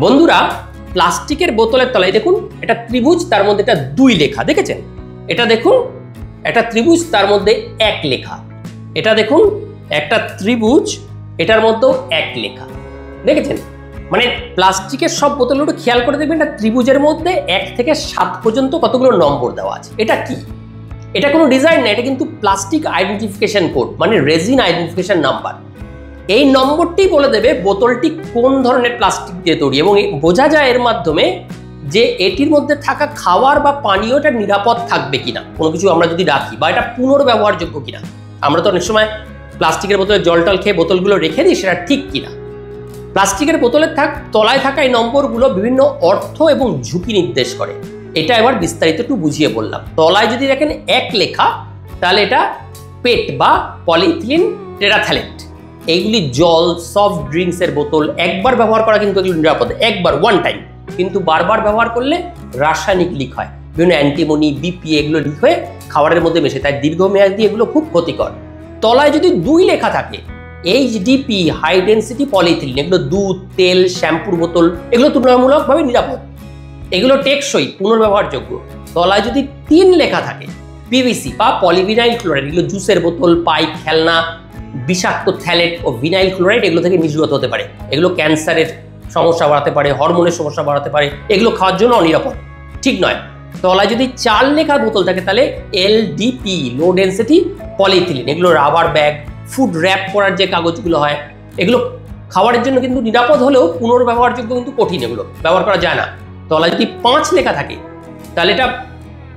বন্ধুরা, প্লাস্টিকের বোতলের তলায় দেখুন এটা ত্রিভুজ, তার মধ্যে এটা 2 লেখা দেখেছেন। এটা দেখুন একটা ত্রিভুজ, তার মধ্যে 1 লেখা। এটা দেখুন একটা ত্রিভুজ, এটার মধ্যেও 1 লেখা দেখেছেন। মানে প্লাস্টিকের সব বোতলগুলো খেয়াল করে দেখবেন একটা ত্রিভুজের মধ্যে 1 থেকে 7 পর্যন্ত কতগুলো নম্বর দেওয়া আছে। এটা কি? এটা কোনো ডিজাইন না, এটা কিন্তু প্লাস্টিক আইডেন্টিফিকেশন কোড, মানে রেজিন আইডেন্টিফিকেশন নাম্বার। এই নম্বরটি বলে দেবে বোতলটি কোন ধরনের প্লাস্টিক দিয়ে তৈরি, এবং বোঝা যায় এর মাধ্যমে যে এটির মধ্যে থাকা খাবার বা পানীয়টা নিরাপদ থাকবে কিনা, কোনো কিছু আমরা যদি রাখি, বা এটা পুনর্ব্যবহারযোগ্য কিনা। আমরা তো অনেক সময় প্লাস্টিকের বোতলে জল টল খেয়ে বোতলগুলো রেখে দিই, সেটা ঠিক কিনা। প্লাস্টিকের বোতলের তলায় থাকা এই নম্বরগুলো বিভিন্ন অর্থ এবং ঝুঁকি নির্দেশ করে। এটা এবার বিস্তারিত একটু বুঝিয়ে বললাম। তলায় যদি দেখেন 1 লেখা, তাহলে এটা পেট বা পলিইথিলিন টেরাথ্যালেট। এইগুলি জল, সফট ড্রিঙ্কসের বোতল একবার ব্যবহার করা কিন্তু এগুলো নিরাপদ, একবার ওয়ান টাইম। কিন্তু বারবার ব্যবহার করলে রাসায়নিক লিক হয়, বিভিন্ন অ্যান্টিমনি, বিপিএ এগুলো লিক হয়ে খাবারের মধ্যে মেশে, তাই দীর্ঘমেয়াদী এগুলো খুব ক্ষতিকর। তলায় যদি 2 লেখা থাকে, এইচডিপি হাই ডেন্সিটি পলিইথিলিন, এগুলো দুধ, তেল, শ্যাম্পুর বোতল, এগুলো তুলনামূলকভাবে নিরাপদ, এগুলো টেকসই, পুনর্ব্যবহারযোগ্য। তলায় যদি 3 লেখা থাকে, পিভিসি বা পলিভিনাইল ক্লোরাইড, এগুলো জুসের বোতল, পাইপ, খেলনা, বিষাক্ত থ্যালেট ও ভিনাইল ক্লোরাইড এগুলো থেকে নির্গত হতে পারে। এগুলো ক্যান্সারের সমস্যা বাড়াতে পারে, হরমোনের সমস্যা বাড়াতে পারে, এগুলো খাওয়ার জন্য অনিরাপদ, ঠিক নয়। তলায় যদি 4 লেখার বোতল থাকে, তাহলে এলডিপি লো ডেন্সিটি পলিইথিলিন, এগুলো রাবার ব্যাগ, ফুড র্যাপ করার যে কাগজগুলো হয়, এগুলো খাবারের জন্য কিন্তু নিরাপদ হলেও পুনর্ব্যবহারযোগ্য কিন্তু কঠিন, এগুলো ব্যবহার করা যায় না। তলায় যদি 5 লেখা থাকে, তাহলে এটা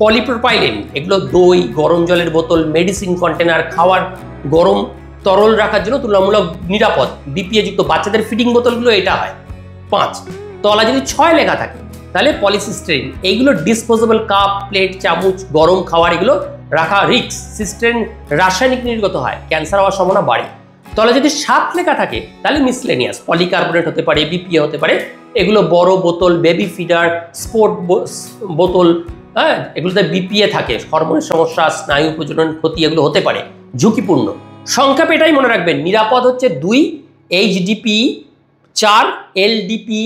পলিপ্রোপাইলিন, এগুলো দই, গরম জলের বোতল, মেডিসিন কন্টেনার, খাওয়ার গরম তরল রাখার জন্য তুলনামূলক নিরাপদ, বিপিএ যুক্ত বাচ্চাদের ফিডিং বোতলগুলো এটা হয় 5। তলায় যদি 6 লেখা থাকে, তাহলে পলিসিস্টেরিন, এইগুলো ডিসপোজেবল কাপ, প্লেট, চামচ, গরম খাবার এগুলো রাখা রিস্ক। সিস্টেরিন রাসায়নিক নির্গত হয়, ক্যান্সার হওয়ার সম্ভাবনা বাড়ে। তলায় যদি 7 লেখা থাকে, তাহলে মিসলেনিয়াস, পলিকার্বনেট হতে পারে, বিপিএ হতে পারে, এগুলো বড় বোতল, বেবি ফিডার, স্পোর্ট বোতল, হ্যাঁ, এগুলোতে বিপিএ থাকে, হরমোনের সমস্যা, স্নায়ু প্রজনন ক্ষতি এগুলো হতে পারে, ঝুঁকিপূর্ণ। সংক্ষেপে এটাই মনে রাখবেন, নিরাপদ হচ্ছে 2 এইচডিপি, 4 এলডিপি,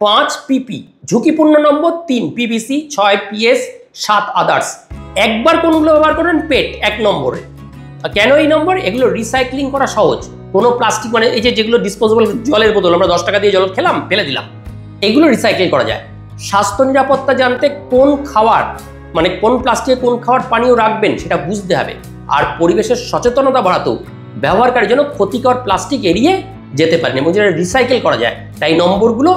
5 পিপি, ঝুঁকিপূর্ণ নম্বর 3 পিভিসি, 6 পিএস, 7 আদার্স। একবার কোনগুলো ব্যবহার করেন, পেট 1 নম্বরে। কেন এই নম্বর? এগুলো রিসাইক্লিং করা সহজ। কোনো প্লাস্টিক, মানে এই যেগুলো ডিসপোজেবল জলের বোতল, আমরা 10 টাকা দিয়ে জল খেলাম, ফেলে দিলাম, এগুলো রিসাইক্লিং করা যায়। স্বাস্থ্য নিরাপত্তা জানতে কোন খাবার, মানে কোন প্লাস্টিকে কোন খাবার পানীয় রাখবেন সেটা বুঝতে হবে। আর পরিবেশের সচেতনতা বাড়াতেও ব্যবহারকারীর জন্য ক্ষতিকর প্লাস্টিক এড়িয়ে যেতে পারেন, এবং যেটা রিসাইকেল করা যায়, তাই নম্বরগুলো